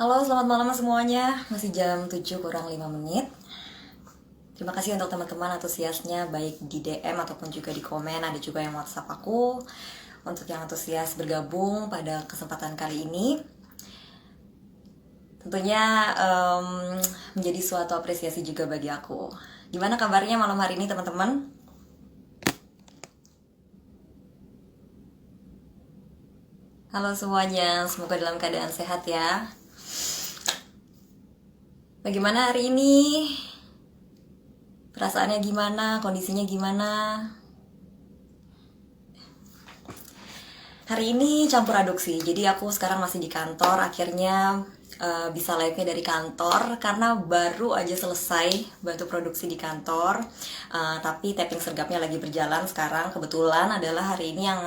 Halo, selamat malam semuanya. Masih jam 7 kurang 5 menit. Terima kasih untuk teman-teman antusiasnya baik di DM ataupun juga di komen. Ada juga yang WhatsApp aku. Untuk yang antusias bergabung pada kesempatan kali ini, tentunya menjadi suatu apresiasi juga bagi aku. Gimana kabarnya malam hari ini teman-teman? Halo semuanya, semoga dalam keadaan sehat ya. Bagaimana hari ini? Perasaannya gimana? Kondisinya gimana? Hari ini campur aduk sih. Jadi aku sekarang masih di kantor. Akhirnya bisa live-nya dari kantor karena baru aja selesai bantu produksi di kantor. Tapi tapping sergapnya lagi berjalan sekarang. Kebetulan adalah hari ini yang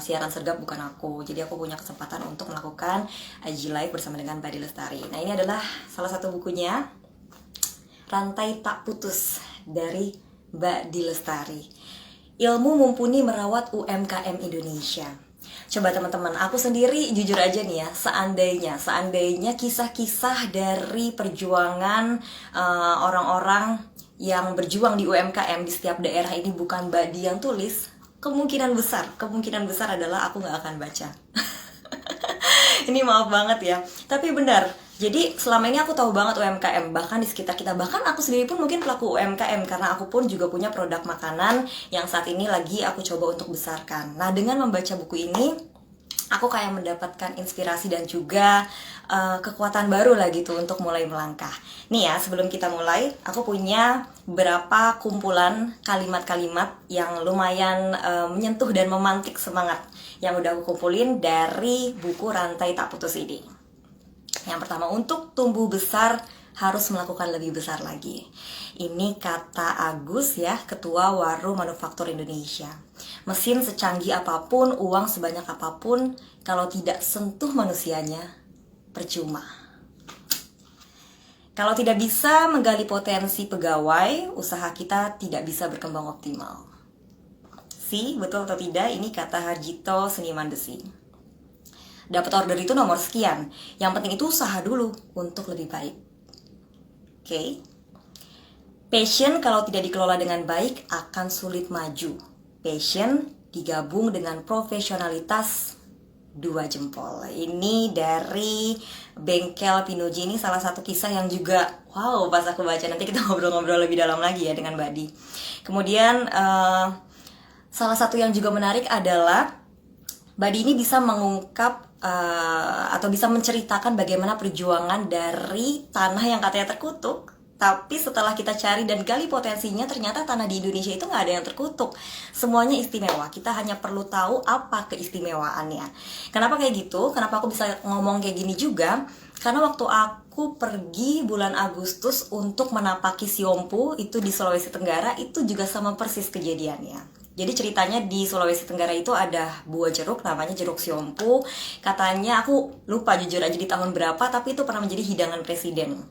siaran sergap bukan aku. Jadi aku punya kesempatan untuk melakukan IG live bersama dengan Mbak Lestari. Nah, ini adalah salah satu bukunya, Rantai Tak Putus dari Mbak Dilestari. Ilmu Mumpuni Merawat UMKM Indonesia. Coba teman-teman, aku sendiri jujur aja nih ya, seandainya kisah-kisah dari perjuangan orang-orang yang berjuang di UMKM di setiap daerah ini bukan Mbak Di yang tulis, kemungkinan besar adalah aku nggak akan baca. Ini maaf banget ya, tapi benar. Jadi selama ini aku tahu banget UMKM, bahkan di sekitar kita, bahkan aku sendiri pun mungkin pelaku UMKM karena aku pun juga punya produk makanan yang saat ini lagi aku coba untuk besarkan. Nah, dengan membaca buku ini, aku kayak mendapatkan inspirasi dan juga kekuatan baru lah gitu untuk mulai melangkah. Nih ya, sebelum kita mulai, aku punya beberapa kumpulan kalimat-kalimat yang lumayan menyentuh dan memantik semangat yang udah aku kumpulin dari buku Rantai Tak Putus ini. Yang pertama, untuk tumbuh besar harus melakukan lebih besar lagi. Ini kata Agus ya, Ketua Waru Manufaktur Indonesia. Mesin secanggih apapun, uang sebanyak apapun, kalau tidak sentuh manusianya, percuma. Kalau tidak bisa menggali potensi pegawai, usaha kita tidak bisa berkembang optimal. Betul atau tidak? Ini kata Harjito Seniman Desi. Dapat order itu nomor sekian. Yang penting itu usaha dulu untuk lebih baik. Oke. Passion kalau tidak dikelola dengan baik akan sulit maju. Passion digabung dengan profesionalitas, 2 jempol. Ini dari Bengkel Pinuji. Ini salah satu kisah yang juga wow pas aku baca. Nanti kita ngobrol-ngobrol lebih dalam lagi ya dengan Badi. Kemudian salah satu yang juga menarik adalah Badi ini bisa mengungkap atau bisa menceritakan bagaimana perjuangan dari tanah yang katanya terkutuk, tapi setelah kita cari dan gali potensinya, ternyata tanah di Indonesia itu nggak ada yang terkutuk. Semuanya istimewa. Kita hanya perlu tahu apa keistimewaannya. Kenapa kayak gitu? Kenapa aku bisa ngomong kayak gini juga? Karena waktu aku pergi bulan Agustus untuk menapaki Siompu, itu di Sulawesi Tenggara, itu juga sama persis kejadiannya. Jadi ceritanya di Sulawesi Tenggara itu ada buah jeruk namanya jeruk siompu. Katanya aku lupa jujur aja di tahun berapa, tapi itu pernah menjadi hidangan presiden.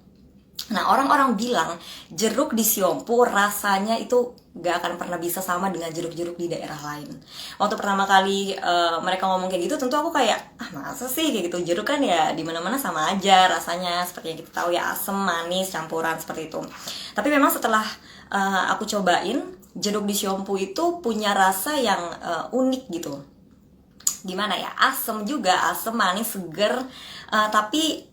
Nah, orang-orang bilang jeruk di Siompu rasanya itu gak akan pernah bisa sama dengan jeruk-jeruk di daerah lain. Waktu pertama kali mereka ngomong kayak gitu, tentu aku kayak, masa sih kayak gitu, jeruk kan ya di mana-mana sama aja rasanya, seperti yang kita tahu ya, asam, manis, campuran seperti itu. Tapi memang setelah aku cobain, jeruk di Siompu itu punya rasa yang unik gitu. Gimana ya, asam juga, asam, manis, seger, tapi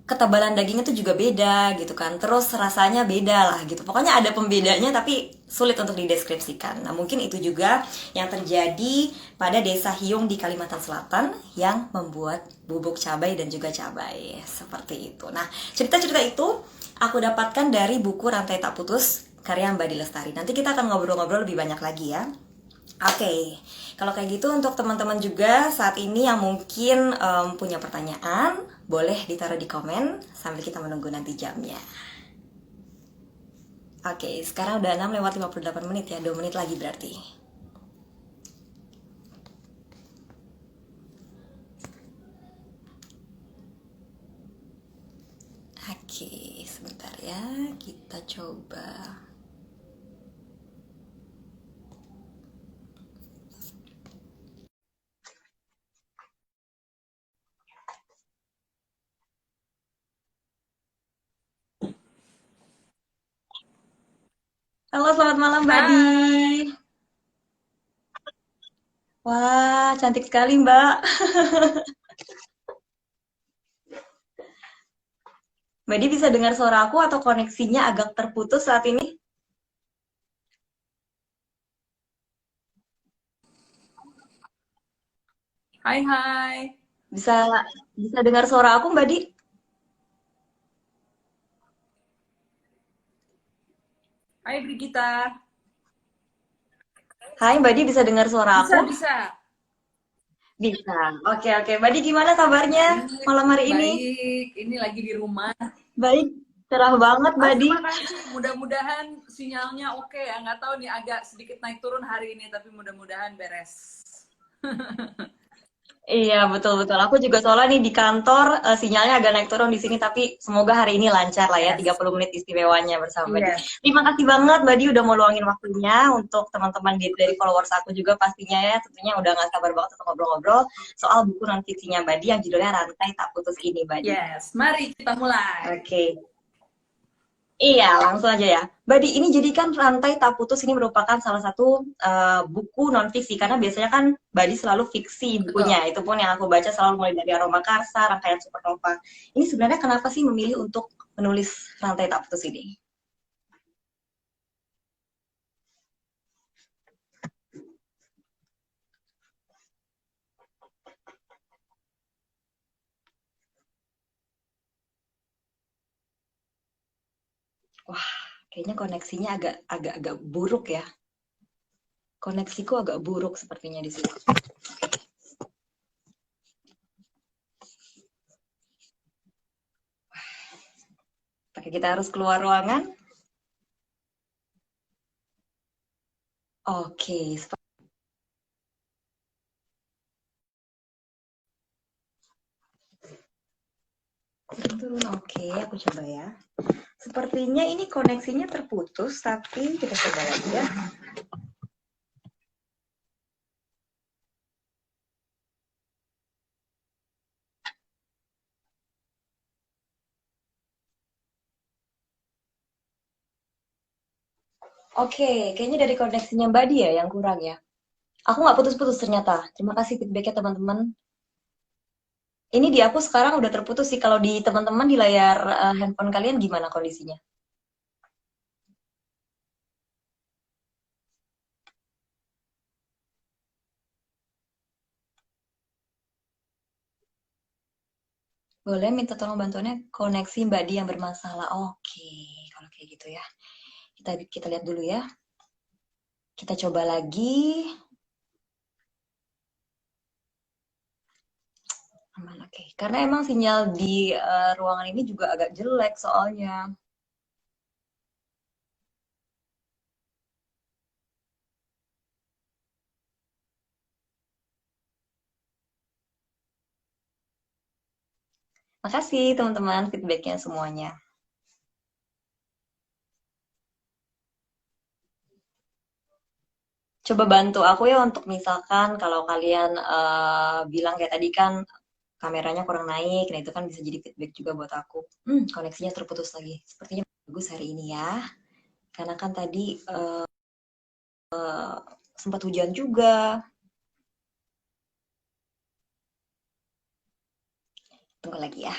ketebalan dagingnya tuh juga beda gitu kan. Terus rasanya beda lah gitu. Pokoknya ada pembedanya tapi sulit untuk dideskripsikan. Nah, mungkin itu juga yang terjadi pada Desa Hiung di Kalimantan Selatan yang membuat bubuk cabai dan juga cabai. Seperti itu. Nah, cerita-cerita itu aku dapatkan dari buku Rantai Tak Putus karya Mbak Dilestari. Nanti kita akan ngobrol-ngobrol lebih banyak lagi ya. Oke, kalau kayak gitu untuk teman-teman juga saat ini yang mungkin punya pertanyaan, boleh ditaruh di komen sambil kita menunggu nanti jamnya. Oke, sekarang udah 6 lewat 58 menit ya, 2 menit lagi berarti. Oke, sebentar ya, kita coba. Halo, selamat malam, Mbak Di. Hai, Wah, cantik sekali, Mbak. Mbak Di bisa dengar suara aku atau koneksinya agak terputus saat ini? hai, hai, Bisa bisa dengar suara aku, Mbak Di? hai Brigita. Hai, Mbak Di bisa dengar suara aku? Bisa, bisa. Bisa. Oke, oke. Mbak Di gimana kabarnya Ini malam hari ini? baik, ini lagi di rumah. Baik, cerah banget, Mbak Di. Terima kasih. Mudah-mudahan sinyalnya oke ya. Nggak tahu nih agak sedikit naik turun hari ini, tapi mudah-mudahan beres. Iya, betul-betul. Aku juga soalnya nih di kantor sinyalnya agak naik turun di sini, tapi semoga hari ini lancar lah ya, Yes, 30 menit istimewanya bersama Mbak Di. yes. Terima kasih banget Mbak Di udah mau luangin waktunya untuk teman-teman dari followers aku juga pastinya ya, tentunya udah gak sabar banget untuk ngobrol-ngobrol soal buku non fiksinya Mbak Di yang judulnya Rantai Tak Putus ini Mbak Di. Yes, mari kita mulai. Oke. Iya, langsung aja ya. Badi, ini jadi kan Rantai Tak Putus ini merupakan salah satu buku non-fiksi, karena biasanya kan Badi selalu fiksi bukunya. Betul. Itu pun yang aku baca selalu mulai dari Aroma Karsa, Rangkaian Supernova. Ini sebenarnya kenapa sih memilih untuk menulis Rantai Tak Putus ini? Wah, kayaknya koneksinya agak buruk ya. Koneksiku agak buruk sepertinya di sini. Pakai kita harus keluar ruangan. Oke, turun. Oke, aku coba ya. Sepertinya ini koneksinya terputus, tapi kita coba lagi ya. Oke, kayaknya dari koneksinya Mbak Dia yang kurang ya. Aku nggak putus-putus ternyata. Terima kasih feedbacknya teman-teman. Ini di aku sekarang udah terputus sih. Kalau di teman-teman di layar handphone kalian gimana kondisinya? Boleh minta tolong bantuannya koneksi Mbak Dia yang bermasalah. Oke, kalau kayak gitu ya. Kita lihat dulu ya. Kita coba lagi. Aman, oke. Karena emang sinyal di ruangan ini juga agak jelek soalnya. Makasih teman-teman feedbacknya semuanya. Coba bantu aku ya untuk misalkan kalau kalian bilang kayak tadi kan kameranya kurang naik, nah itu kan bisa jadi feedback juga buat aku. Koneksinya terputus lagi. Sepertinya bagus hari ini ya, karena kan tadi sempat hujan juga. Tunggu lagi ya.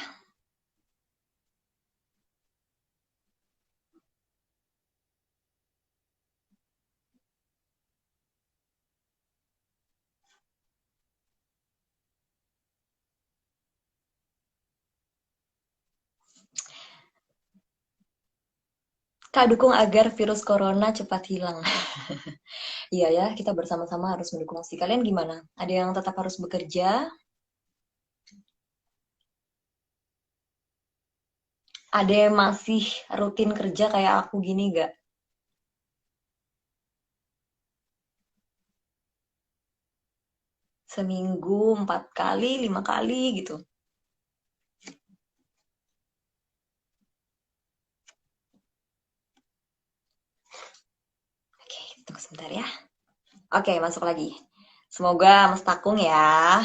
Kak dukung agar virus corona cepat hilang. Iya ya, kita bersama-sama harus mendukung sih. Kalian gimana? Ada yang tetap harus bekerja? Ada yang masih rutin kerja kayak aku gini gak? Seminggu 4 kali, 5 kali gitu. Oke, tunggu sebentar ya. Oke, masuk lagi. Semoga Mas Takung ya.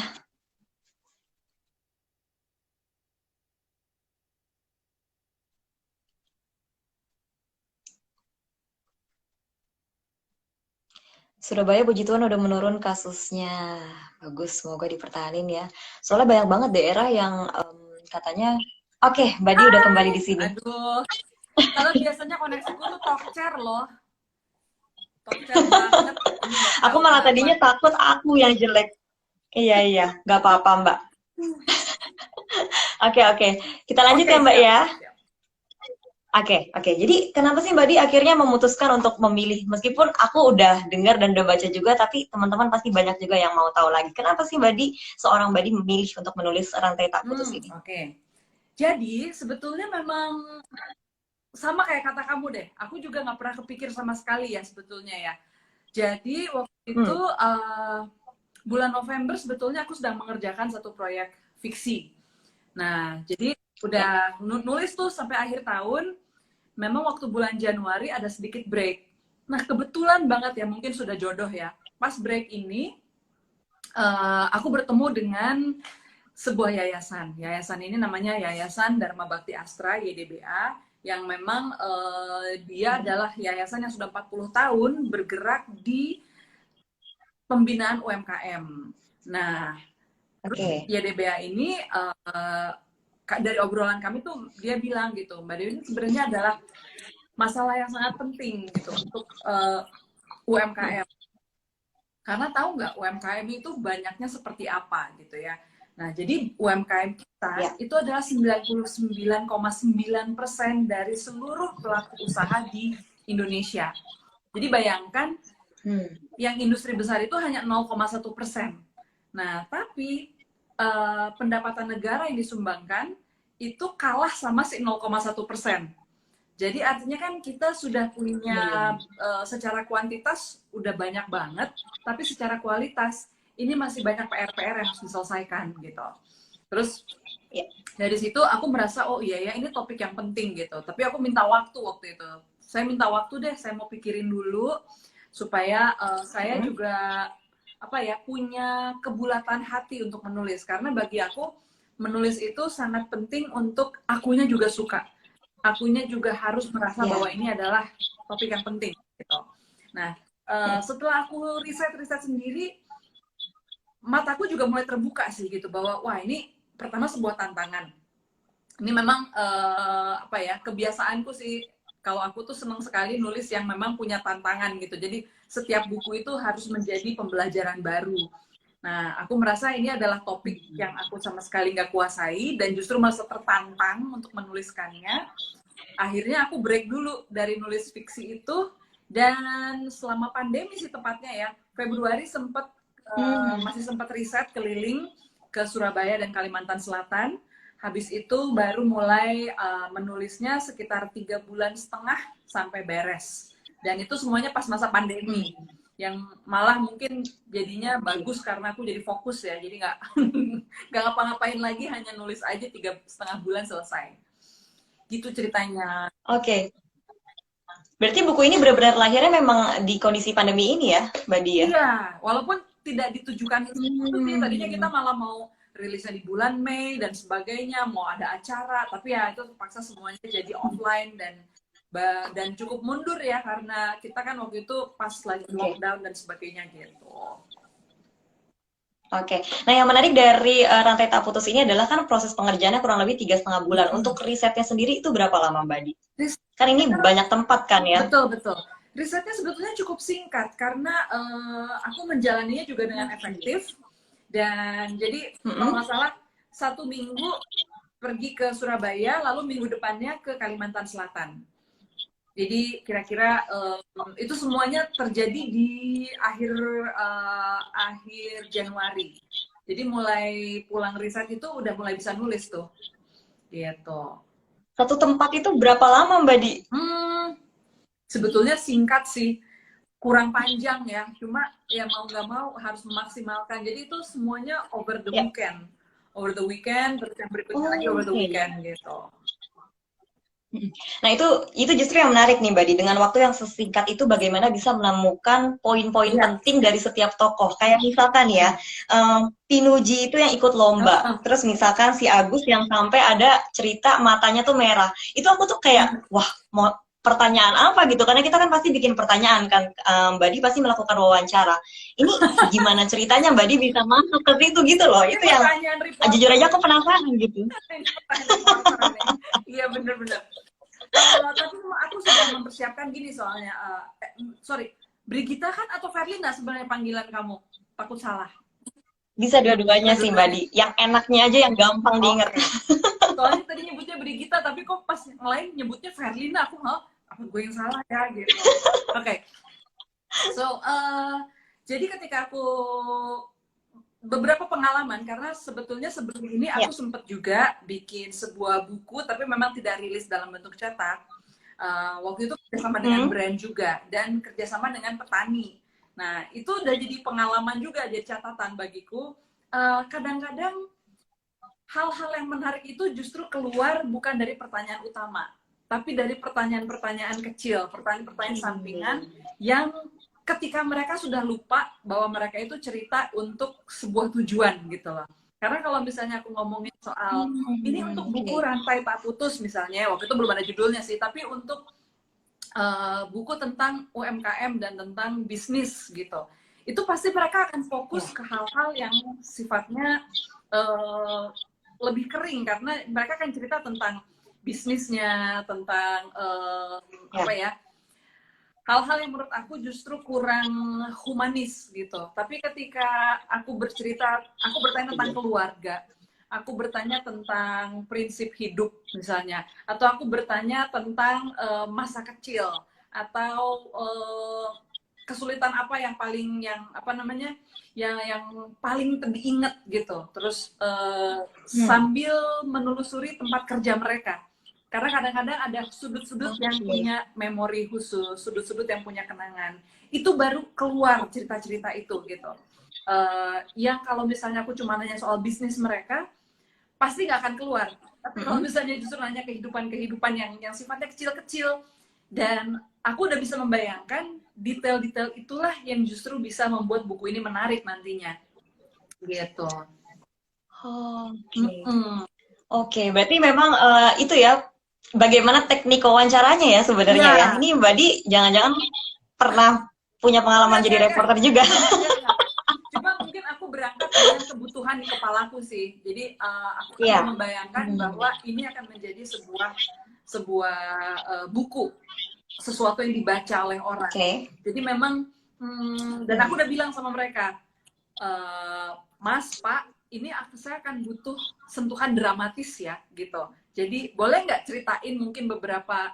Surabaya puji Tuhan udah menurun kasusnya. Bagus, semoga dipertahanin ya. Soalnya banyak banget daerah yang katanya, oke, Mbak Di udah kembali di sini. Aduh, kalau biasanya koneksiku tuh talk loh. Talk banget. Ini nggak Aku tahu malah kenapa. tadinya takut aku yang jelek. Iya, iya, nggak apa-apa, Mbak. Oke, oke. Kita lanjut Oke, ya, Mbak siap, ya. siap, siap. Oke, oke. Jadi kenapa sih Mbak Di akhirnya memutuskan untuk memilih? Meskipun aku udah dengar dan udah baca juga, tapi teman-teman pasti banyak juga yang mau tahu lagi. Kenapa sih Mbak Di, seorang Mbak Di memilih untuk menulis Rantai Tak Putus ini? Oke. Jadi sebetulnya memang sama kayak kata kamu deh. Aku juga nggak pernah kepikir sama sekali ya sebetulnya ya. Jadi waktu itu bulan November sebetulnya aku sedang mengerjakan satu proyek fiksi. Nah, jadi udah nulis tuh sampai akhir tahun. Memang waktu bulan Januari ada sedikit break. Nah, kebetulan banget ya, mungkin sudah jodoh ya. Pas break ini, aku bertemu dengan sebuah yayasan. Yayasan ini namanya Yayasan Dharma Bakti Astra, YDBA, yang memang dia adalah yayasan yang sudah 40 tahun bergerak di pembinaan UMKM. Nah, YDBA ini dari obrolan kami tuh dia bilang gitu, Mbak Dewi ini sebenarnya adalah masalah yang sangat penting gitu untuk UMKM. Karena tahu nggak UMKM itu banyaknya seperti apa gitu ya. Nah, jadi UMKM kita itu adalah 99,9% dari seluruh pelaku usaha di Indonesia. Jadi bayangkan yang industri besar itu hanya 0,1%. Nah, tapi pendapatan negara yang disumbangkan itu kalah sama si 0,1%. Jadi artinya kan kita sudah punya secara kuantitas udah banyak banget, tapi secara kualitas ini masih banyak PR-PR yang harus diselesaikan gitu. Terus dari situ aku merasa oh iya ya ini topik yang penting gitu. Tapi aku minta waktu itu. Saya minta waktu deh, saya mau pikirin dulu supaya saya juga punya kebulatan hati untuk menulis, karena bagi aku menulis itu sangat penting untuk akunya juga suka, akunya juga harus merasa bahwa ini adalah topik yang penting gitu. Nah, setelah aku riset sendiri, mataku juga mulai terbuka sih gitu, bahwa wah ini pertama sebuah tantangan. Ini memang kebiasaanku sih. Kalau aku tuh senang sekali nulis yang memang punya tantangan gitu. Jadi setiap buku itu harus menjadi pembelajaran baru. Nah, aku merasa ini adalah topik yang aku sama sekali nggak kuasai dan justru merasa tertantang untuk menuliskannya. Akhirnya aku break dulu dari nulis fiksi itu, dan selama pandemi sih tepatnya ya, Februari masih sempat riset keliling ke Surabaya dan Kalimantan Selatan. Habis itu baru mulai menulisnya sekitar 3,5 bulan sampai beres. Dan itu semuanya pas masa pandemi. Yang malah mungkin jadinya bagus karena aku jadi fokus ya. Jadi nggak ngapa-ngapain lagi, hanya nulis aja 3,5 bulan selesai. Gitu ceritanya. Oke. Berarti buku ini benar-benar lahirnya memang di kondisi pandemi ini ya, Mbak Di ya? Iya, walaupun tidak ditujukan itu sih. Tadinya kita malah mau rilisnya di bulan Mei dan sebagainya, mau ada acara, tapi ya itu terpaksa semuanya jadi offline dan cukup mundur ya, karena kita kan waktu itu pas lagi lockdown dan sebagainya gitu. Oke, nah yang menarik dari Rantai Tak Putus ini adalah kan proses pengerjaannya kurang lebih 3,5 bulan. Untuk risetnya sendiri itu berapa lama Mbak Di? Kan ini banyak tempat kan ya? Betul. Risetnya sebetulnya cukup singkat karena aku menjalaninya juga dengan efektif. Dan jadi kalau nggak salah 1 minggu pergi ke Surabaya, lalu minggu depannya ke Kalimantan Selatan. Jadi kira-kira itu semuanya terjadi di akhir Januari. Jadi mulai pulang riset itu udah mulai bisa nulis tuh. Gitu. Satu tempat itu berapa lama Mbak Di? Sebetulnya singkat sih. Kurang panjang ya, cuma ya mau nggak mau harus memaksimalkan. Jadi itu semuanya over the weekend, terus yang berikutnya lagi over the weekend gitu. Nah itu justru yang menarik nih Mbak Di, dengan waktu yang sesingkat itu bagaimana bisa menemukan poin-poin penting dari setiap tokoh. Kayak misalkan ya, Pinuji itu yang ikut lomba, terus misalkan si Agus yang sampai ada cerita matanya tuh merah. Itu aku tuh kayak, wah pertanyaan apa gitu, karena kita kan pasti bikin pertanyaan kan, Mbak Di pasti melakukan wawancara. Ini gimana ceritanya Mbak Di bisa masuk ke situ gitu loh, Ini itu yang pertanyaan reporter. jujur aja aku penasaran gitu. Ini pertanyaan reporter nih. Iya bener-bener. Tapi aku sudah mempersiapkan gini soalnya. Sorry, Brigita kan atau Verlina sebenarnya panggilan kamu? Takut salah. Bisa dua-duanya sih Mbak Di, yang enaknya aja, yang gampang diingat. Soalnya tadi nyebutnya Brigita, tapi kok pas yang lain nyebutnya Verlina, aku apa gue yang salah ya gitu. Oke. So, jadi ketika aku beberapa pengalaman, karena sebetulnya sebelum ini aku sempat juga bikin sebuah buku, tapi memang tidak rilis dalam bentuk cetak. Waktu itu kerjasama dengan brand juga, dan kerjasama dengan petani. Nah, itu udah jadi pengalaman juga, jadi catatan bagiku. Kadang-kadang hal-hal yang menarik itu justru keluar bukan dari pertanyaan utama, tapi dari pertanyaan-pertanyaan kecil, pertanyaan-pertanyaan sampingan yang ketika mereka sudah lupa bahwa mereka itu cerita untuk sebuah tujuan gitu loh. Karena kalau misalnya aku ngomongin soal ini untuk buku Rantai Tak Putus misalnya, waktu itu belum ada judulnya sih, tapi untuk buku tentang UMKM dan tentang bisnis gitu, itu pasti mereka akan fokus ke hal-hal yang sifatnya lebih kering, karena mereka akan cerita tentang bisnisnya, tentang apa ya, hal-hal yang menurut aku justru kurang humanis gitu. Tapi ketika aku bercerita, aku bertanya tentang keluarga, aku bertanya tentang prinsip hidup misalnya, atau aku bertanya tentang masa kecil, atau kesulitan apa yang paling, yang apa namanya, yang paling diingat gitu. Terus sambil menelusuri tempat kerja mereka. Karena kadang-kadang ada sudut-sudut yang punya memori khusus, sudut-sudut yang punya kenangan. Itu baru keluar cerita-cerita itu gitu. Yang kalau misalnya aku cuma nanya soal bisnis mereka, pasti nggak akan keluar. Tapi kalau misalnya justru nanya kehidupan-kehidupan yang sifatnya kecil-kecil, dan aku udah bisa membayangkan detail-detail itulah yang justru bisa membuat buku ini menarik nantinya. Gitu. Oke, berarti memang itu ya, bagaimana teknik wawancaranya ya sebenarnya ya. Ini Mbak Di jangan-jangan pernah punya pengalaman jadi reporter juga. Cuma mungkin aku berangkat dengan kebutuhan di kepalaku sih. Jadi aku membayangkan bahwa ini akan menjadi sebuah buku, sesuatu yang dibaca oleh orang. Jadi memang dan aku udah bilang sama mereka, Mas, Pak, ini saya akan butuh sentuhan dramatis ya gitu. Jadi boleh nggak ceritain mungkin beberapa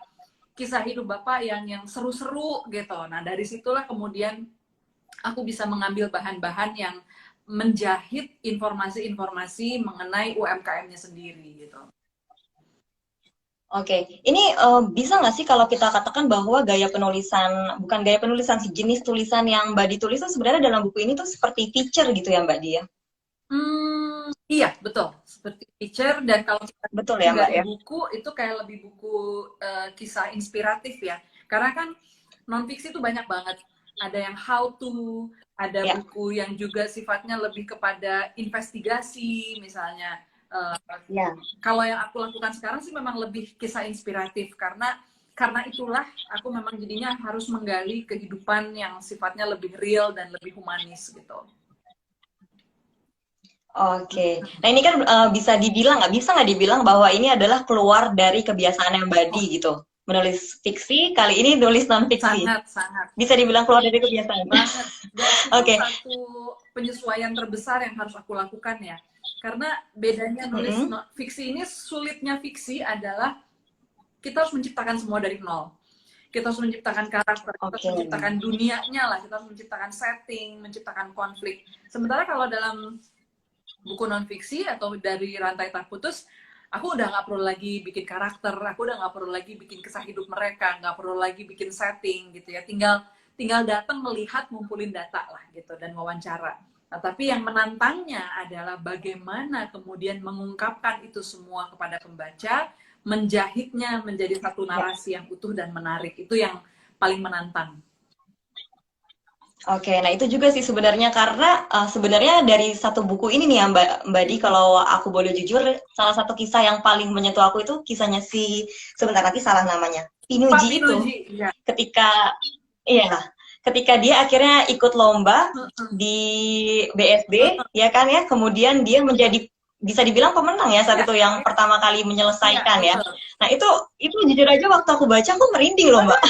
kisah hidup Bapak yang seru-seru gitu. Nah dari situlah kemudian aku bisa mengambil bahan-bahan yang menjahit informasi-informasi mengenai UMKM-nya sendiri gitu. Oke, ini bisa nggak sih kalau kita katakan bahwa gaya penulisan, bukan gaya penulisan sih, jenis tulisan yang Mbak Di tulis itu sebenarnya dalam buku ini tuh seperti feature gitu ya Mbak Di ya? Iya, betul. Seperti feature, dan kalau kita betul ya Mbak ya? buku, itu kayak lebih buku kisah inspiratif ya. Karena kan non-fiksi itu banyak banget. Ada yang how to, ada buku yang juga sifatnya lebih kepada investigasi misalnya. Kalau yang aku lakukan sekarang sih memang lebih kisah inspiratif, karena itulah aku memang jadinya harus menggali kehidupan yang sifatnya lebih real dan lebih humanis gitu. Oke, nah ini kan bisa nggak dibilang bahwa ini adalah keluar dari kebiasaan yang Mbak Di gitu, menulis fiksi, kali ini nulis non fiksi. Sangat. Bisa dibilang keluar dari kebiasaan. Banget. Oke. Satu penyesuaian terbesar yang harus aku lakukan ya, karena bedanya nulis fiksi ini, sulitnya fiksi adalah kita harus menciptakan semua dari nol. Kita harus menciptakan karakter, kita harus menciptakan dunianya lah, kita harus menciptakan setting, menciptakan konflik. Sementara kalau dalam buku non-fiksi atau dari Rantai Tak Putus, aku udah nggak perlu lagi bikin karakter, aku udah nggak perlu lagi bikin kisah hidup mereka, nggak perlu lagi bikin setting gitu ya, tinggal datang, melihat, ngumpulin data lah gitu, dan wawancara. Nah, tapi yang menantangnya adalah bagaimana kemudian mengungkapkan itu semua kepada pembaca, menjahitnya menjadi satu narasi yang utuh dan menarik. Itu yang paling menantang. Oke, nah itu juga sih sebenarnya, karena sebenarnya dari satu buku ini nih ya Mbak Di, kalau aku boleh jujur, salah satu kisah yang paling menyentuh aku itu kisahnya sebentar, nanti salah namanya, Pinuji itu Pinuji, ya. ketika iya ketika dia akhirnya ikut lomba di BSD ya kan ya, kemudian dia menjadi bisa dibilang pemenang ya saat Ya, itu yang pertama kali menyelesaikan ya. betul. Nah itu jujur aja waktu aku baca aku merinding loh Mbak.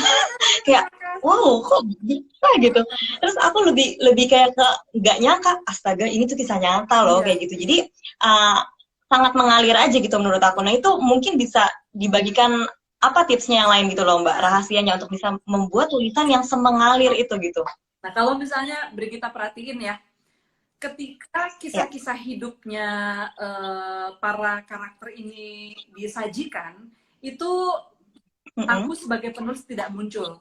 Kayak wow kok bisa gitu. Terus aku lebih kayak ke nggak nyangka, astaga ini tuh kisah nyata loh Iya. kayak gitu. Jadi uh, sangat mengalir aja gitu menurut aku. Nah itu mungkin bisa dibagikan apa tipsnya yang lain gitu loh Mbak, rahasianya untuk bisa membuat tulisan yang semengalir itu gitu. Nah, kalau misalnya beri kita perhatiin ya, ketika Ya. kisah-kisah hidupnya para karakter ini disajikan, itu aku Mm-mm. sebagai penulis tidak muncul.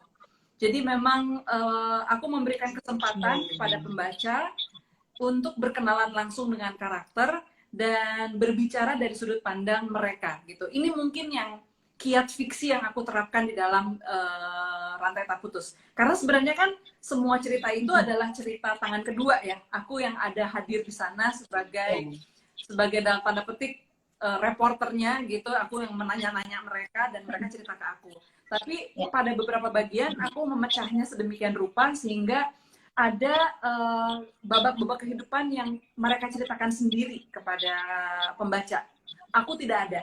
Jadi memang aku memberikan kesempatan kepada pembaca untuk berkenalan langsung dengan karakter dan berbicara dari sudut pandang mereka gitu. Ini mungkin yang kiat fiksi yang aku terapkan di dalam Rantai Tak Putus. Karena sebenarnya kan semua cerita itu adalah cerita tangan kedua ya. Aku yang ada hadir di sana sebagai dalam tanda petik reporternya gitu. Aku yang menanya-nanya mereka dan mereka cerita ke aku. Tapi pada beberapa bagian aku memecahnya sedemikian rupa sehingga ada babak-babak kehidupan yang mereka ceritakan sendiri kepada pembaca. Aku tidak ada.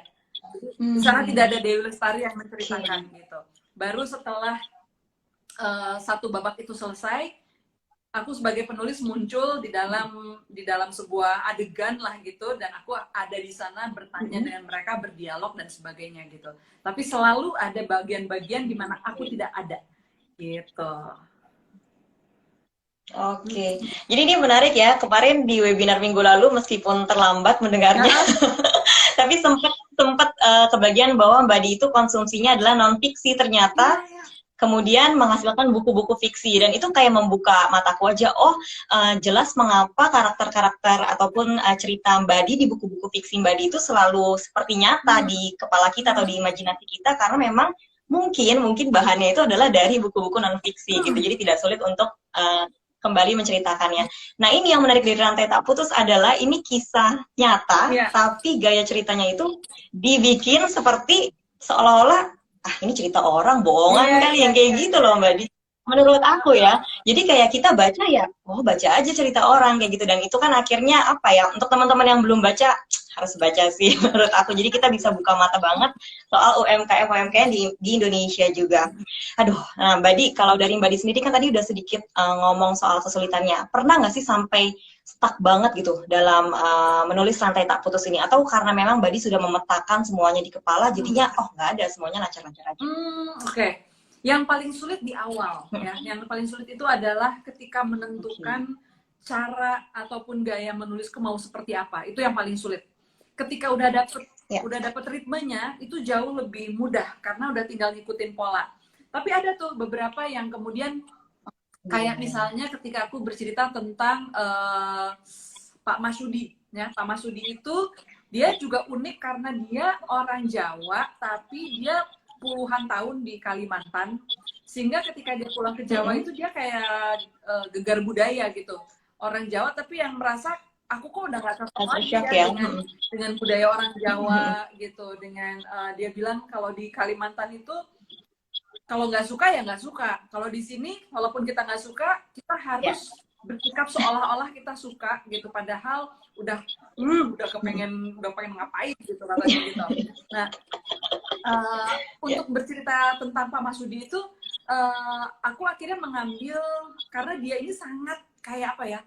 Di sana tidak ada Dewi Lestari yang menceritakan gitu. Baru setelah satu babak itu selesai, aku sebagai penulis muncul di dalam sebuah adegan lah gitu, dan aku ada di sana bertanya dengan mereka, berdialog dan sebagainya gitu. Tapi selalu ada bagian-bagian di mana aku tidak ada gitu. Oke, jadi ini menarik ya. Kemarin di webinar minggu lalu, meskipun terlambat mendengarnya, tapi sempat kebagian bahwa Mbak Di itu konsumsinya adalah non fiksi ternyata. Kemudian menghasilkan buku-buku fiksi dan itu kayak membuka mataku aja. Oh, jelas mengapa karakter-karakter ataupun cerita Mbak Di buku-buku fiksi Mbak Di itu selalu seperti nyata di kepala kita atau di imajinasi kita karena memang mungkin bahannya itu adalah dari buku-buku non fiksi gitu. Jadi tidak sulit untuk kembali menceritakannya. Nah ini yang menarik dari Rantai Tak Putus adalah ini kisah nyata, tapi gaya ceritanya itu dibikin seperti seolah-olah ini cerita orang bohongan kali yang kayak gitu loh Mbak Di. Menurut aku ya, jadi kayak kita baca ya, oh baca aja cerita orang kayak gitu, dan itu kan akhirnya apa ya, untuk teman-teman yang belum baca harus baca sih menurut aku. Jadi kita bisa buka mata banget soal UMKM di Indonesia juga. Aduh, nah Mbak Di, kalau dari Mbak Di sendiri kan tadi udah sedikit ngomong soal kesulitannya. Pernah nggak sih sampai stuck banget gitu dalam menulis Rantai Tak Putus ini? Atau karena memang Mbak Di sudah memetakan semuanya di kepala, jadinya oh nggak ada, semuanya lancar-lancar aja. Oke. Yang paling sulit di awal ya, yang paling sulit itu adalah ketika menentukan cara ataupun gaya menulisku mau seperti apa. Itu yang paling sulit. Ketika udah dapet ritmenya, itu jauh lebih mudah karena udah tinggal ngikutin pola. Tapi ada tuh beberapa yang kemudian kayak misalnya ketika aku bercerita tentang Pak Masudi ya. Pak Masudi itu dia juga unik karena dia orang Jawa tapi dia puluhan tahun di Kalimantan, sehingga ketika dia pulang ke Jawa itu dia kayak gegar budaya gitu, orang Jawa tapi yang merasa aku kok udah gak cocok lagi ya dengan budaya orang Jawa gitu, dengan dia bilang kalau di Kalimantan itu kalau nggak suka ya nggak suka, kalau di sini walaupun kita nggak suka kita harus bersikap seolah-olah kita suka gitu, padahal udah pengen ngapain gitu katanya gitu. Nah untuk bercerita tentang Pak Masudi itu aku akhirnya mengambil karena dia ini sangat kayak apa ya,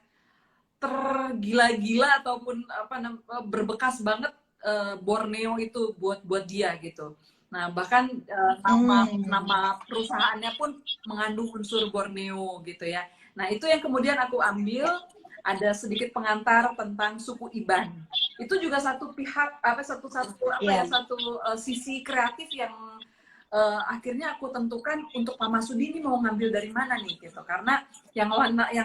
tergila-gila ataupun berbekas banget Borneo itu buat dia gitu. Nah bahkan nama perusahaannya pun mengandung unsur Borneo gitu ya. Nah itu yang kemudian aku ambil, ada sedikit pengantar tentang suku Iban. Itu juga satu pihak satu sisi kreatif yang akhirnya aku tentukan untuk Pak Masudi ini mau ngambil dari mana nih gitu. Karena yang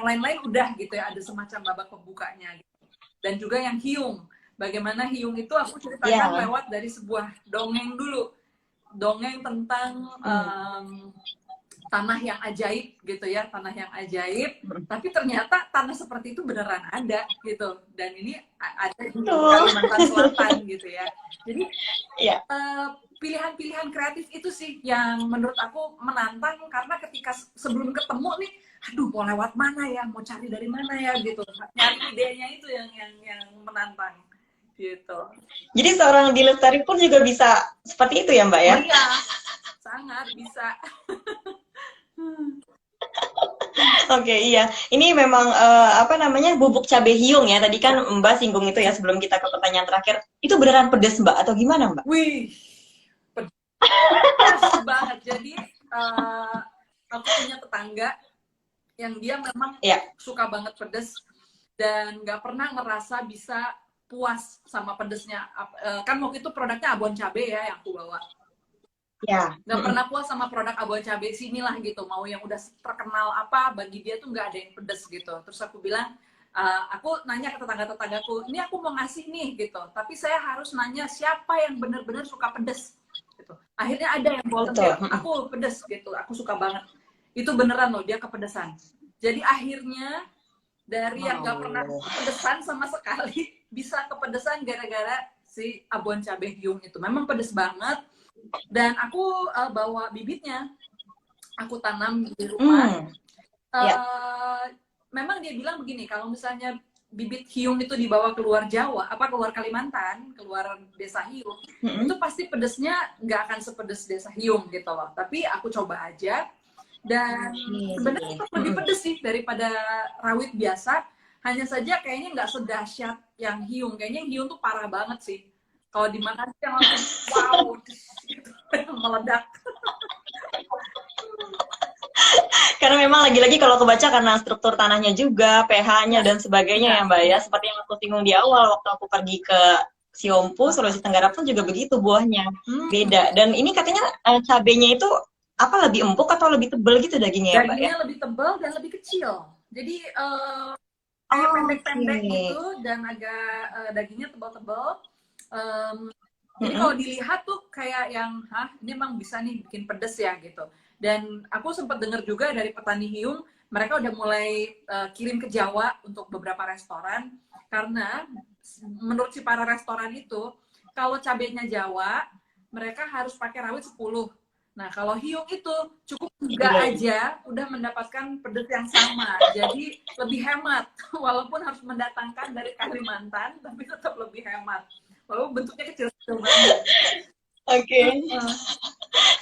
lain-lain udah gitu ya, ada semacam babak pembukanya gitu. Dan juga yang Hyung. Bagaimana Hyung itu aku ceritakan lewat dari sebuah dongeng dulu. Dongeng tentang tanah yang ajaib gitu ya, tanah yang ajaib, tapi ternyata tanah seperti itu beneran ada gitu, dan ini ada di Kalimantan Selatan gitu ya. Jadi pilihan-pilihan kreatif itu sih yang menurut aku menantang, karena ketika sebelum ketemu nih, aduh mau lewat mana ya, mau cari dari mana ya gitu, nyari idenya itu yang menantang gitu. Jadi seorang di Lestari pun juga bisa seperti itu ya Mbak Oh ya? iya, sangat bisa. Oke, iya. Ini memang apa namanya bubuk cabai hiung ya. Tadi kan Ya. Mbak singgung itu ya sebelum kita ke pertanyaan terakhir. Itu beneran pedes Mbak atau gimana Mbak? Wih, pedas banget. Jadi aku punya tetangga yang dia memang Iya. suka banget pedes dan nggak pernah ngerasa bisa puas sama pedesnya. Kan waktu itu produknya abon cabe ya yang aku bawa. Ya. Nggak pernah puas sama produk abon cabe sini lah gitu. Mau yang udah terkenal apa, bagi dia tuh nggak ada yang pedes gitu. Terus aku bilang, aku nanya ke tetangga-tetanggaku, ini aku mau ngasih nih gitu. Tapi saya harus nanya siapa yang benar-benar suka pedes. Gitu. Akhirnya ada yang volunteer, Betul. aku pedes gitu, aku suka banget. Itu beneran loh, dia kepedesan. Jadi akhirnya dari yang nggak pernah Wow. kepedesan sama sekali bisa kepedesan gara-gara si abon cabai hiung itu. Memang pedes banget. Dan aku bawa bibitnya, aku tanam di rumah. Ya. Memang dia bilang begini, kalau misalnya bibit hiung itu dibawa keluar Jawa, apa keluar Kalimantan, keluar desa hiung, itu pasti pedesnya nggak akan sepedes desa hiung gitu loh. Tapi aku coba aja, dan sebenarnya tetap lebih pedes sih daripada rawit biasa. Hanya saja kayaknya nggak sedahsyat yang hiung. Kayaknya yang hiung tuh parah banget sih. Kalau di mana sih yang langsung wow, gitu, meledak. Karena memang lagi-lagi kalau kebaca karena struktur tanahnya juga, pH-nya Ya, dan sebagainya iya, ya Mbak ya. iya. Seperti yang aku singgung di awal waktu aku pergi ke Siompu, Sulawesi Tenggara pun juga begitu buahnya. Hmm. Beda. Dan ini katanya cabenya itu apa lebih empuk atau lebih tebel gitu dagingnya ya Mbak ya? Dagingnya lebih tebal dan lebih kecil. Jadi kayak Oke. pendek-pendek gitu dan agak dagingnya tebal-tebal. Jadi Mm-mm. kalau dilihat tuh kayak yang, hah ini emang bisa nih bikin pedes ya gitu. Dan aku sempat dengar juga dari petani hiung, mereka udah mulai kirim ke Jawa untuk beberapa restoran, karena menurut si para restoran itu, kalau cabenya Jawa, mereka harus pakai rawit 10. Nah, kalau hiung itu cukup 3 Iya. aja udah mendapatkan pedes yang sama. Jadi lebih hemat. Walaupun harus mendatangkan dari Kalimantan, tapi tetap lebih hemat. Walaupun bentuknya kecil-kecil banget. Oke.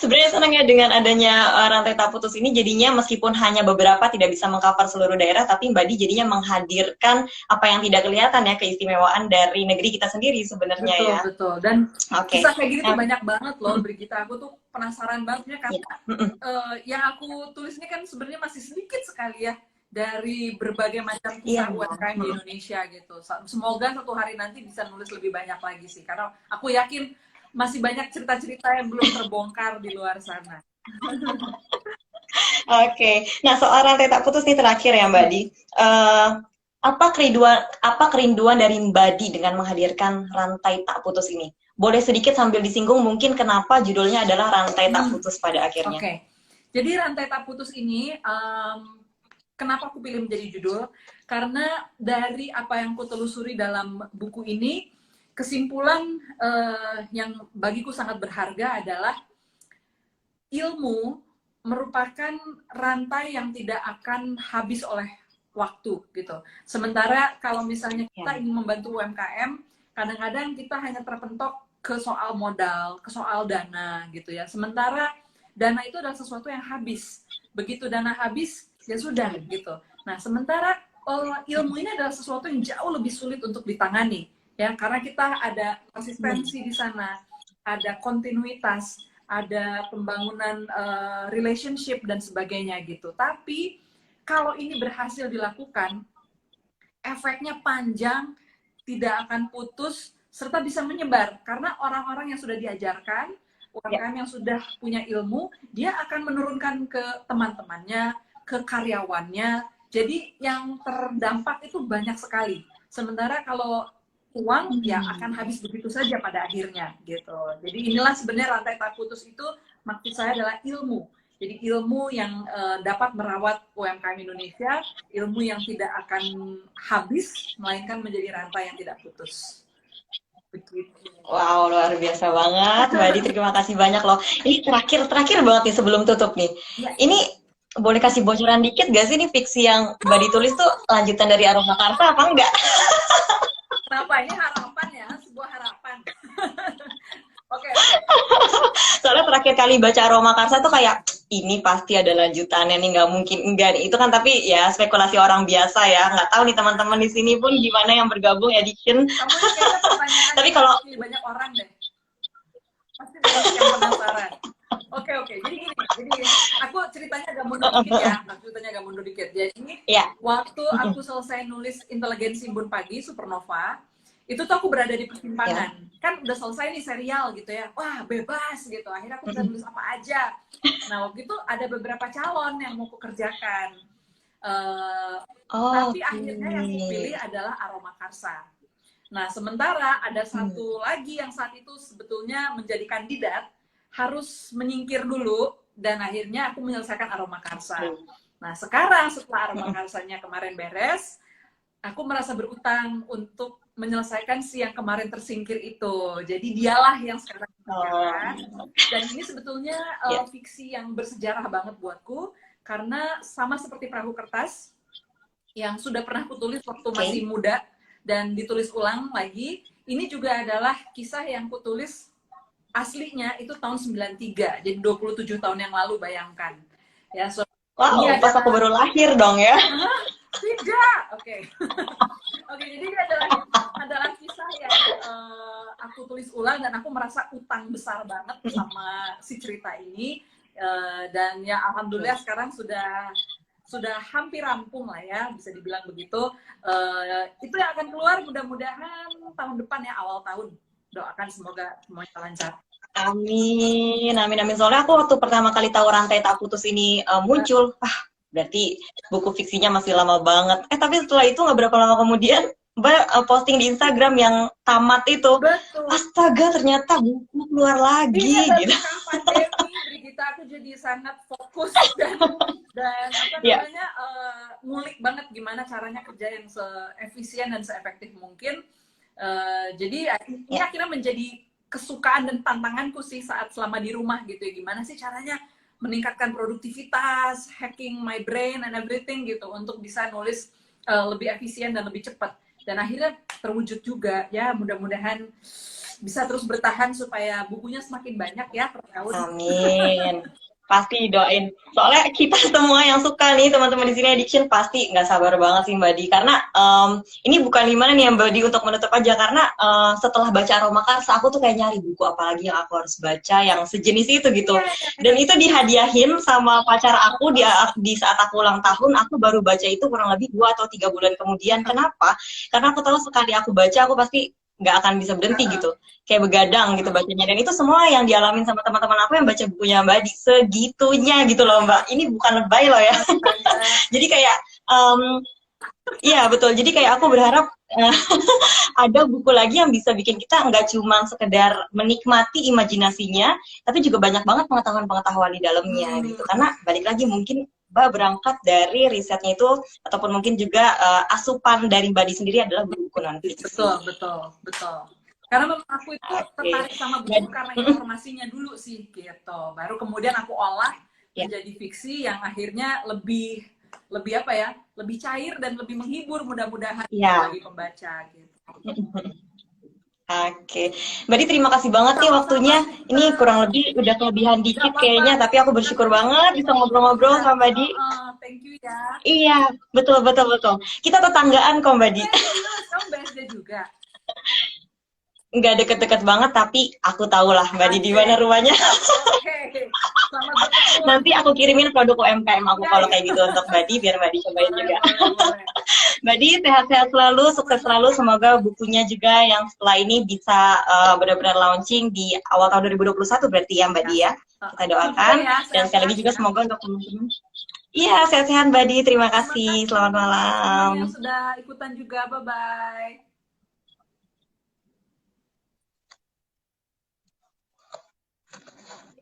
Sebenarnya senang ya dengan adanya rantai tak putus ini jadinya meskipun hanya beberapa tidak bisa mengcover seluruh daerah, tapi Mbak Di jadinya menghadirkan apa yang tidak kelihatan ya, keistimewaan dari negeri kita sendiri sebenarnya Betul, ya. betul. Dan Oke. kisah kayak gini tuh Nah, banyak banget loh, Brigita. Aku tuh penasaran banget ya, ya. karena yang aku tulis ini kan sebenarnya masih sedikit sekali ya dari berbagai macam Iya. kisah UMKM di Indonesia gitu. Semoga suatu hari nanti bisa nulis lebih banyak lagi sih, karena aku yakin masih banyak cerita-cerita yang belum terbongkar di luar sana. Oke. Nah, soal rantai tak putus nih terakhir ya Mbak Di. Eh, apa kerinduan dari Mbak Di dengan menghadirkan rantai tak putus ini? Boleh sedikit sambil disinggung mungkin kenapa judulnya adalah rantai tak putus pada akhirnya. Oke. Jadi rantai tak putus ini, kenapa aku pilih menjadi judul? Karena dari apa yang aku telusuri dalam buku ini, kesimpulan yang bagiku sangat berharga adalah ilmu merupakan rantai yang tidak akan habis oleh waktu gitu. Sementara kalau misalnya kita ingin membantu UMKM, kadang-kadang kita hanya terpentok ke soal modal, ke soal dana gitu ya. Sementara dana itu adalah sesuatu yang habis. Begitu dana habis, ya sudah gitu. Nah, sementara ilmu ini adalah sesuatu yang jauh lebih sulit untuk ditangani ya, karena kita ada konsistensi di sana, ada kontinuitas, ada pembangunan relationship dan sebagainya gitu. Tapi kalau ini berhasil dilakukan, efeknya panjang, tidak akan putus, serta bisa menyebar. Karena orang-orang yang sudah diajarkan, UMKM yang sudah punya ilmu, dia akan menurunkan ke teman-temannya, ke karyawannya. Jadi yang terdampak itu banyak sekali. Sementara kalau uang ya akan habis begitu saja pada akhirnya gitu. Jadi inilah sebenarnya rantai tak putus itu, maksud saya adalah ilmu. Jadi ilmu yang dapat merawat UMKM Indonesia, ilmu yang tidak akan habis, melainkan menjadi rantai yang tidak putus. Begitu. Wow, luar biasa banget, Mbak Di. Terima kasih banyak loh. Ini terakhir banget nih sebelum tutup nih. Ya, Ini boleh kasih bocoran dikit gak sih nih fiksi yang Mbak Di tulis tuh lanjutan dari Aroma Karsa apa enggak? kenapa ini harapan ya, sebuah harapan. Oke, oke. Soalnya terakhir kali baca Aroma Karsa tuh kayak ini pasti ada lanjutannya nih, nggak mungkin enggak nih. Itu kan tapi ya spekulasi orang biasa ya. Nggak tahu nih teman-teman di sini pun gimana yang bergabung edition. Kamu ini kayaknya pertanyaan Tapi yang kalau pasti banyak orang deh. Pasti banyak yang penasaran. Oke, oke. Jadi aku ceritanya agak mundur dikit ya. Aku ceritanya agak mundur dikit. Jadi ya, waktu aku selesai nulis Inteligensi Embun Pagi Supernova, itu tuh aku berada di ya. persimpangan. Kan udah selesai nih serial gitu ya. Wah, bebas gitu. Akhirnya aku bisa nulis apa aja. Nah, waktu itu ada beberapa calon yang mau kukerjakan. Eh, Oh, tapi akhirnya yang kupilih oke. adalah Aroma Karsa. Nah, sementara ada satu lagi yang saat itu sebetulnya menjadi kandidat, harus menyingkir dulu, dan akhirnya aku menyelesaikan Aroma Karsa. Nah, sekarang setelah Aroma Karsanya kemarin beres, aku merasa berutang untuk menyelesaikan si yang kemarin tersingkir itu. Jadi dialah yang sekarang dikerjakan. Oh, Dan ini sebetulnya ya, fiksi yang bersejarah banget buatku, karena sama seperti Perahu Kertas, yang sudah pernah kutulis waktu masih oke. muda, dan ditulis ulang lagi. Ini juga adalah kisah yang kutulis aslinya itu tahun 93, jadi 27 tahun yang lalu, bayangkan. Ya, so, ini Wow, pas aku adalah baru lahir dong ya. tidak. Oke. Oke, jadi ini adalah kisah yang aku tulis ulang, dan aku merasa utang besar banget sama si cerita ini. Dan ya alhamdulillah sekarang sudah hampir rampung lah ya, bisa dibilang begitu. Itu yang akan keluar mudah-mudahan tahun depan ya, awal tahun. Doakan semoga semuanya lancar. Amin, amin, amin. Soalnya aku waktu pertama kali tahu Rantai Tak Putus ini muncul, berarti buku fiksinya masih lama banget. Tapi setelah itu nggak berapa lama kemudian, Mbak posting di Instagram yang tamat itu. Betul. Astaga, ternyata buku keluar Iya, lagi, gitu. tapi kan pandemi, Brigita, aku jadi sangat fokus dan apa Ya, namanya, ngulik banget gimana caranya kerja yang seefisien dan seefektif mungkin. Jadi ini ya. akhirnya menjadi kesukaan dan tantanganku sih saat selama di rumah gitu ya. Gimana sih caranya meningkatkan produktivitas, hacking my brain and everything gitu untuk bisa nulis lebih efisien dan lebih cepat. Dan akhirnya terwujud juga ya, mudah-mudahan bisa terus bertahan supaya bukunya semakin banyak ya per tahun. Amin. Pasti doain. Soalnya kita semua yang suka nih, teman-teman di sini Addiction pasti nggak sabar banget sih Mbak Di. Karena ini bukan gimana nih ya Mbak Di untuk menutup aja. Karena setelah baca Aroma Karsa, aku tuh kayak nyari buku apa lagi yang aku harus baca yang sejenis itu gitu. Iya, Dan iya. itu dihadiahin sama pacar aku di saat aku ulang tahun. Aku baru baca itu kurang lebih 2 atau 3 bulan kemudian. Kenapa? Karena aku tahu sekali aku baca, aku pasti nggak akan bisa berhenti gitu, kayak begadang gitu bacanya. Dan itu semua yang dialamin sama teman-teman aku yang baca bukunya Mbak Di, segitunya gitu loh Mbak. Ini bukan lebay loh ya. Astaga. Jadi kayak iya betul, jadi kayak aku berharap ada buku lagi yang bisa bikin kita nggak cuma sekedar menikmati imajinasinya, tapi juga banyak banget pengetahuan-pengetahuan di dalamnya gitu. Karena balik lagi mungkin Mbak berangkat dari risetnya itu, ataupun mungkin juga asupan dari Mbak Di sendiri adalah buku non Betul, fiksi. betul, betul. Karena memang aku itu Oke, tertarik sama buku Mbak- karena informasinya dulu sih gitu. Baru kemudian aku olah ya. menjadi fiksi yang akhirnya lebih lebih apa ya? Lebih cair dan lebih menghibur mudah-mudahan Ya, bagi pembaca gitu. oke. Mbak Di, terima kasih banget nih Sama-sama, waktunya. Ini Brigita. kurang lebih udah kelebihan Gak dikit apa-apa, kayaknya, tapi aku kita bersyukur terus banget bisa ngobrol-ngobrol iya, sama Mbak Di. thank you ya. Iya, betul, betul, betul. Kita tetanggaan kok Mbak Di. Serius, kamu BSD juga? Nggak deket-deket banget, tapi aku tahu lah Mbak Di Asik. mana rumahnya. Oke, selamat bertemu Nanti lagi. aku kirimin produk UMKM aku Ya, kalau ya. kayak gitu untuk Mbak Di, biar Mbak Di cobain Boleh, juga. boleh, boleh. Mbak Di, sehat-sehat selalu, sukses selalu. Semoga bukunya juga yang setelah ini bisa benar-benar launching di awal tahun 2021 berarti ya Mbak Di ya. Kita doakan. Ya, Dan sekali sehat-sehat lagi juga ya. semoga untuk teman-teman. Iya, sehat-sehat Mbak Di. Terima Terima kasih. kasih Selamat teman-teman malam. yang sudah ikutan juga. Bye-bye.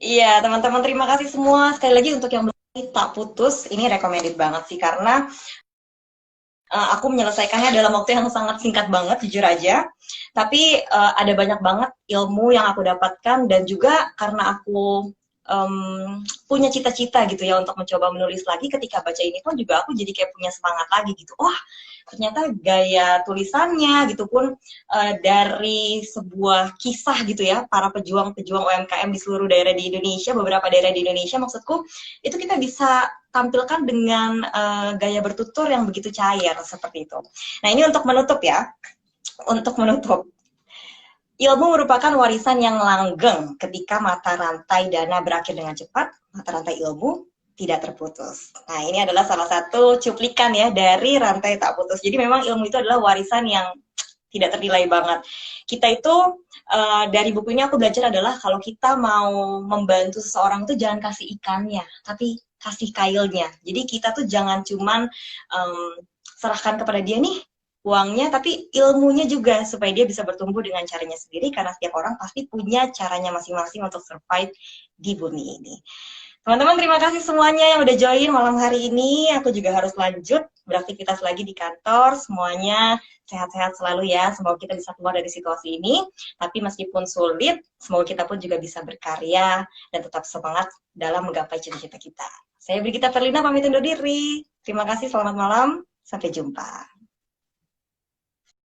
Iya, teman-teman terima kasih semua. Sekali lagi untuk yang belum tak putus, ini recommended banget sih karena aku menyelesaikannya dalam waktu yang sangat singkat banget, jujur aja. Tapi ada banyak banget ilmu yang aku dapatkan dan juga karena aku punya cita-cita gitu ya untuk mencoba menulis lagi. Ketika baca ini pun juga aku jadi kayak punya semangat lagi gitu. Wah, ternyata gaya tulisannya gitu pun dari sebuah kisah gitu ya, para pejuang-pejuang UMKM di seluruh daerah di Indonesia, beberapa daerah di Indonesia maksudku, itu kita bisa tampilkan dengan gaya bertutur yang begitu cair seperti itu. Nah, ini untuk menutup ya. Untuk menutup. Ilmu merupakan warisan yang langgeng. Ketika mata rantai dana berakhir dengan cepat, mata rantai ilmu tidak terputus. Nah, ini adalah salah satu cuplikan ya dari rantai tak putus. Jadi memang ilmu itu adalah warisan yang tidak ternilai banget. Kita itu dari buku ini aku belajar adalah kalau kita mau membantu seseorang itu jangan kasih ikannya, tapi kasih kailnya. Jadi kita tuh jangan cuman serahkan kepada dia nih uangnya, tapi ilmunya juga supaya dia bisa bertumbuh dengan caranya sendiri, karena setiap orang pasti punya caranya masing-masing untuk survive di bumi ini. Teman-teman, terima kasih semuanya yang udah join malam hari ini. Aku juga harus lanjut beraktivitas lagi di kantor. Semuanya sehat-sehat selalu ya. Semoga kita bisa keluar dari situasi ini. Tapi meskipun sulit, semoga kita pun juga bisa berkarya dan tetap semangat dalam menggapai cita-cita kita. Saya Brigita Perlina pamit undur diri. Terima kasih, selamat malam. Sampai jumpa.